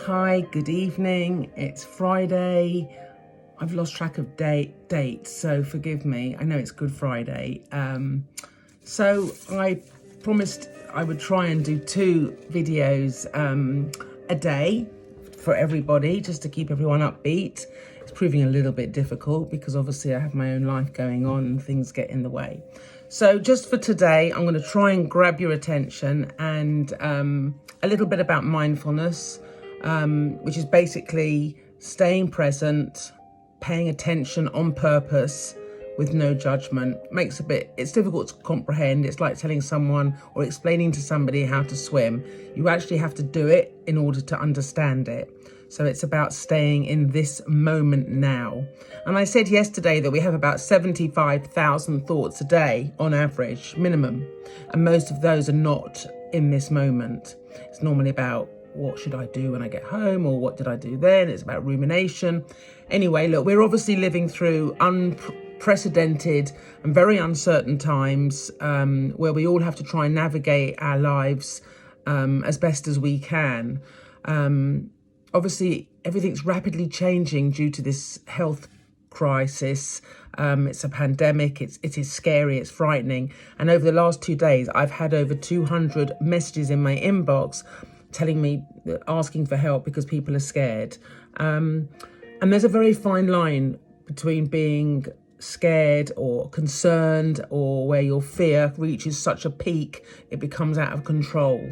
Hi, good evening. It's Friday. I've lost track of dates, so forgive me. I know it's Good Friday. So I promised I would try and do 2 videos a day for everybody, just to keep everyone upbeat. It's proving a little bit difficult because obviously I have my own life going on and things get in the way. So just for today, I'm going to try and grab your attention and a little bit about mindfulness, which is basically staying present, paying attention on purpose with no judgment. It's difficult to comprehend. It's like telling someone or explaining to somebody how to swim. You actually have to do it in order to understand it. So it's about staying in this moment now. And I said yesterday that we have about 75,000 thoughts a day on average, minimum. And most of those are not in this moment. It's normally about what should I do when I get home, or what did I do then? It's about rumination. Anyway, look, we're obviously living through unprecedented and very uncertain times where we all have to try and navigate our lives as best as we can. Obviously, everything's rapidly changing due to this health crisis. It's a pandemic. It is scary. It's frightening. And over the last 2 days, I've had over 200 messages in my inbox telling me, asking for help because people are scared. And there's a very fine line between being scared or concerned, or where your fear reaches such a peak, it becomes out of control.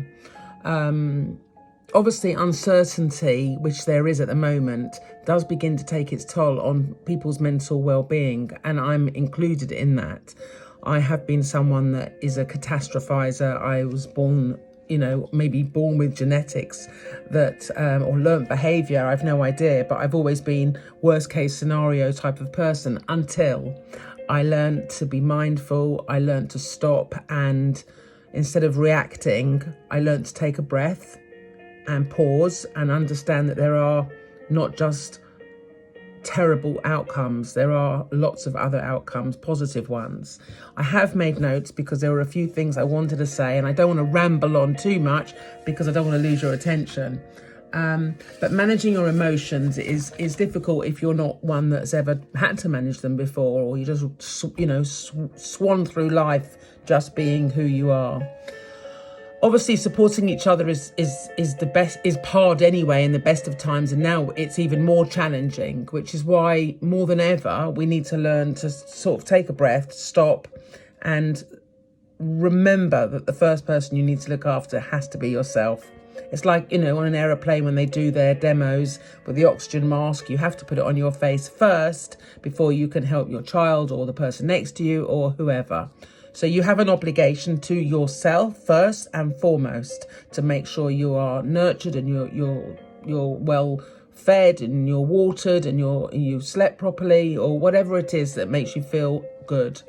Obviously, uncertainty, which there is at the moment, does begin to take its toll on people's mental well-being, and I'm included in that. I have been someone that is a catastrophizer. I was born, maybe born with genetics that, or learnt behaviour, I've no idea, but I've always been worst case scenario type of person until I learned to be mindful. I learned to stop, and instead of reacting, I learned to take a breath and pause and understand that there are not just terrible outcomes, there are lots of other outcomes, positive ones. I have made notes because there were a few things I wanted to say, and I don't want to ramble on too much because I don't want to lose your attention. But managing your emotions is difficult if you're not one that's ever had to manage them before, or you just swan through life just being who you are. Obviously, supporting each other is the best, is hard anyway in the best of times, and now it's even more challenging, which is why more than ever we need to learn to sort of take a breath, stop, and remember that the first person you need to look after has to be yourself. It's like, on an aeroplane when they do their demos with the oxygen mask, you have to put it on your face first before you can help your child or the person next to you or whoever. So you have an obligation to yourself first and foremost to make sure you are nurtured and you're well fed and you're watered and you slept properly, or whatever it is that makes you feel good.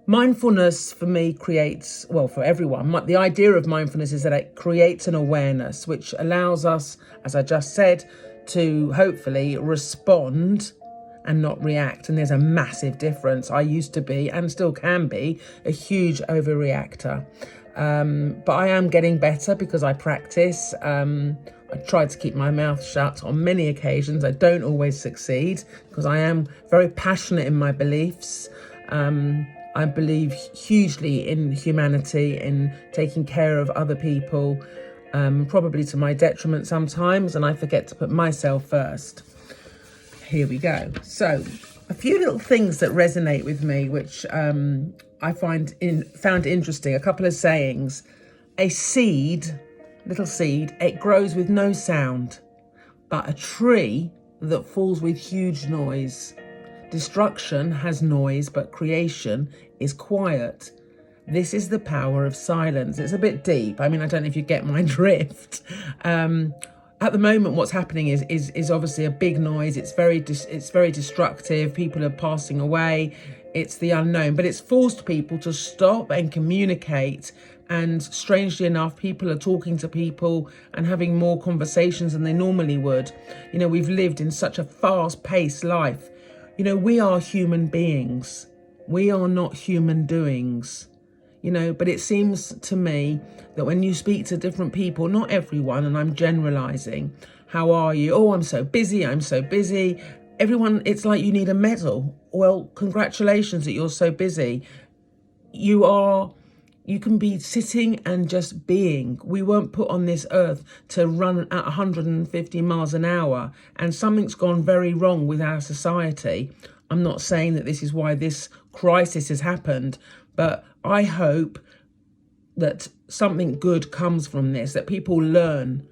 Mindfulness for me creates, well, for everyone, the idea of mindfulness is that it creates an awareness which allows us, as I just said, to hopefully respond and not react. And there's a massive difference. I used to be, and still can be, a huge overreactor. But I am getting better because I practice. I try to keep my mouth shut on many occasions. I don't always succeed because I am very passionate in my beliefs. I believe hugely in humanity, in taking care of other people, probably to my detriment sometimes, and I forget to put myself first. Here we go. So a few little things that resonate with me, which I found interesting. A couple of sayings. A seed, little seed, it grows with no sound, but a tree that falls with huge noise. Destruction has noise, but creation is quiet. This is the power of silence. It's a bit deep. I mean, I don't know if you get my drift. At the moment, what's happening is obviously a big noise. It's very destructive. People are passing away. It's the unknown, but it's forced people to stop and communicate. And strangely enough, people are talking to people and having more conversations than they normally would. We've lived in such a fast-paced life. We are human beings. We are not human doings. But it seems to me that when you speak to different people, not everyone, and I'm generalizing, how are you? Oh, I'm so busy. Everyone, it's like you need a medal. Well, congratulations that you're so busy. You can be sitting and just being. We weren't put on this earth to run at 150 miles an hour, and something's gone very wrong with our society. I'm not saying that this is why this crisis has happened, but I hope that something good comes from this, that people learn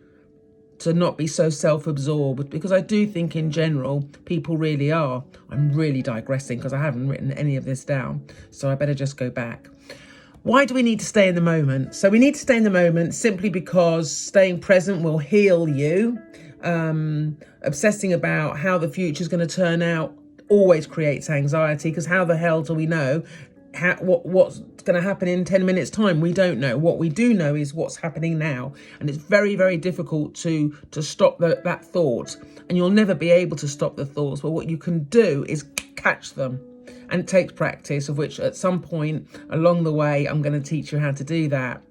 to not be so self-absorbed, because I do think in general people really are. I'm really digressing because I haven't written any of this down, so I better just go back. Why do we need to stay in the moment? So we need to stay in the moment simply because staying present will heal you. Obsessing about how the future is going to turn out always creates anxiety, because how the hell do we know what's going to happen in 10 minutes time? We don't know. What we do know is what's happening now, and it's very, very difficult to stop that thought, and you'll never be able to stop the thoughts. But what you can do is catch them, and it takes practice, of which at some point along the way I'm going to teach you how to do that.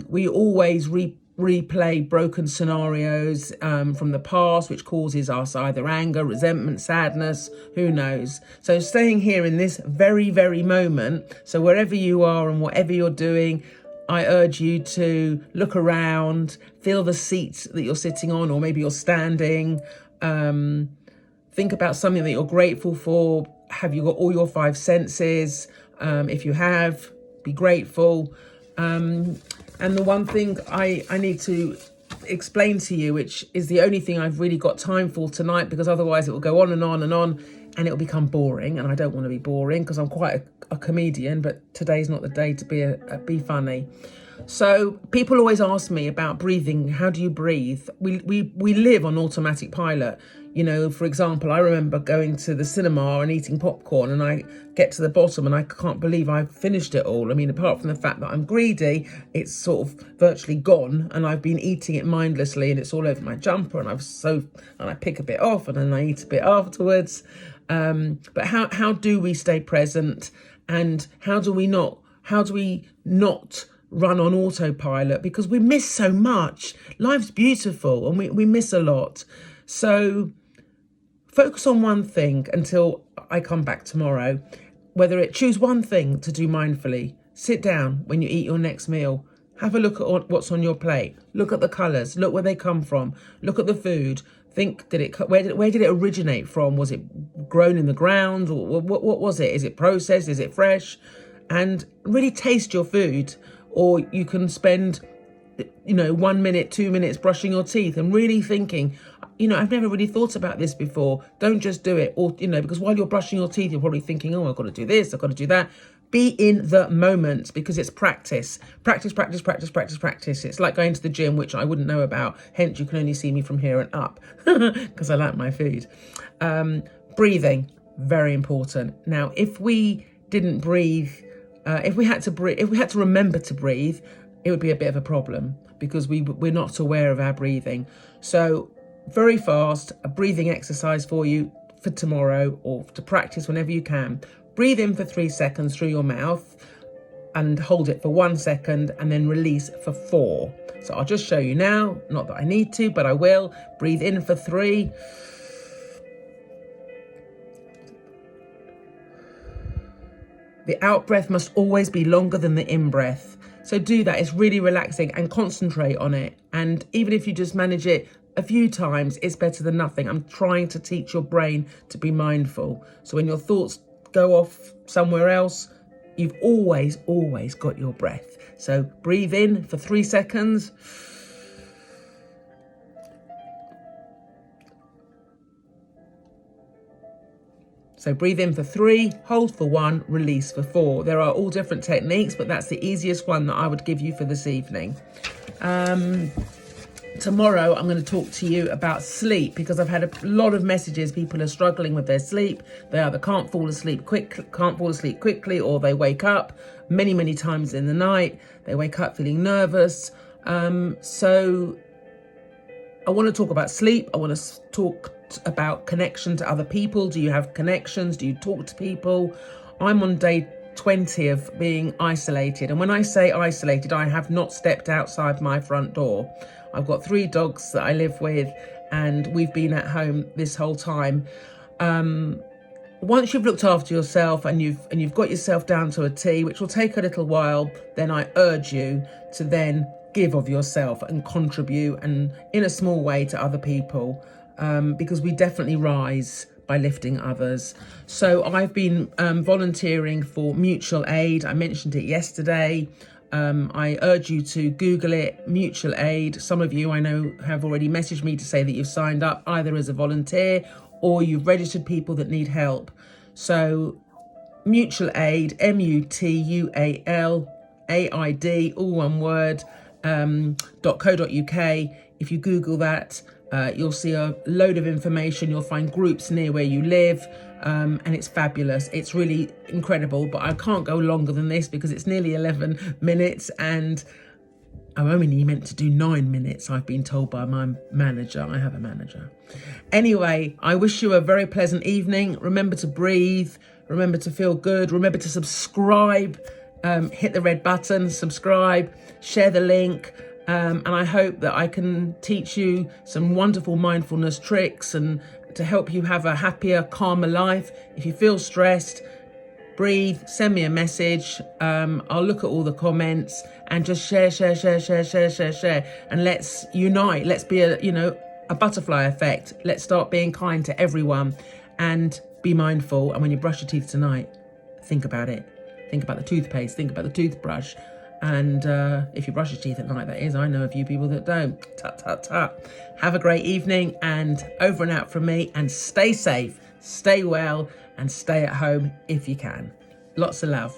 We always replay broken scenarios from the past, which causes us either anger, resentment, sadness, who knows. So staying here in this very, very moment, so wherever you are and whatever you're doing, I urge you to look around, feel the seat that you're sitting on, or maybe you're standing. Think about something that you're grateful for. Have you got all your 5 senses? If you have, be grateful. And the one thing I need to explain to you, which is the only thing I've really got time for tonight, because otherwise it will go on and on and on, and it'll become boring. And I don't want to be boring because I'm quite a comedian, but today's not the day to be funny. So people always ask me about breathing. How do you breathe? We live on automatic pilot. For example, I remember going to the cinema and eating popcorn, and I get to the bottom and I can't believe I've finished it all. I mean, apart from the fact that I'm greedy, it's sort of virtually gone, and I've been eating it mindlessly, and it's all over my jumper, and I pick a bit off and then I eat a bit afterwards. But how do we stay present, and how do we not run on autopilot? Because we miss so much. Life's beautiful and we miss a lot. So focus on one thing until I come back tomorrow. Choose one thing to do mindfully. Sit down when you eat your next meal. Have a look at what's on your plate. Look at the colours. Look where they come from. Look at the food. Think, where did it originate from? Was it grown in the ground, or what was it? Is it processed? Is it fresh? And really taste your food. Or you can spend 1 minute, 2 minutes brushing your teeth and really thinking, I've never really thought about this before. Don't just do it. Or, because while you're brushing your teeth, you're probably thinking, oh, I've got to do this, I've got to do that. Be in the moment, because it's practice. Practice, practice, practice, practice, practice. It's like going to the gym, which I wouldn't know about. Hence, you can only see me from here and up because I like my food. Breathing, very important. Now, if we didn't breathe, if we had to remember to breathe, it would be a bit of a problem, because we're not aware of our breathing. So very fast, a breathing exercise for you for tomorrow, or to practice whenever you can. Breathe in for 3 seconds through your mouth and hold it for 1 second, and then release for 4. So I'll just show you now, not that I need to, but I will. Breathe in for 3. The out breath must always be longer than the in breath. So do that. It's really relaxing, and concentrate on it. And even if you just manage it a few times, it's better than nothing. I'm trying to teach your brain to be mindful. So when your thoughts go off somewhere else, you've always got your breath. So breathe in for 3 seconds. So breathe in for 3, hold for 1, release for 4. There are all different techniques, but that's the easiest one that I would give you for this evening. Tomorrow, I'm going to talk to you about sleep, because I've had a lot of messages. People are struggling with their sleep. They either can't fall asleep quickly, or they wake up many, many times in the night. They wake up feeling nervous. So I want to talk about sleep. I want to talk about connection to other people. Do you have connections? Do you talk to people? I'm on day 20 of being isolated. And when I say isolated, I have not stepped outside my front door. I've got 3 dogs that I live with, and we've been at home this whole time. Once you've looked after yourself and you've got yourself down to a T, which will take a little while, then I urge you to then give of yourself and contribute, and in a small way, to other people, because we definitely rise by lifting others. So I've been volunteering for mutual aid. I mentioned it yesterday. I urge you to Google it, mutual aid. Some of you I know have already messaged me to say that you've signed up either as a volunteer or you've registered people that need help. So mutual aid, MUTUALAID, all one word, .co.uk. If you Google that, you'll see a load of information. You'll find groups near where you live, and it's fabulous. It's really incredible, but I can't go longer than this because it's nearly 11 minutes and I'm only meant to do 9 minutes, I've been told by my manager. I have a manager. Anyway, I wish you a very pleasant evening. Remember to breathe. Remember to feel good. Remember to subscribe. Hit the red button, subscribe, share the link. And I hope that I can teach you some wonderful mindfulness tricks and to help you have a happier, calmer life. If you feel stressed, breathe, send me a message. I'll look at all the comments and just share. And let's unite. Let's be a butterfly effect. Let's start being kind to everyone and be mindful. And when you brush your teeth tonight, think about it. Think about the toothpaste, think about the toothbrush. And if you brush your teeth at night, that is. I know a few people that don't. Tut, tut, tut. Have a great evening, and over and out from me. And stay safe, stay well, and stay at home if you can. Lots of love.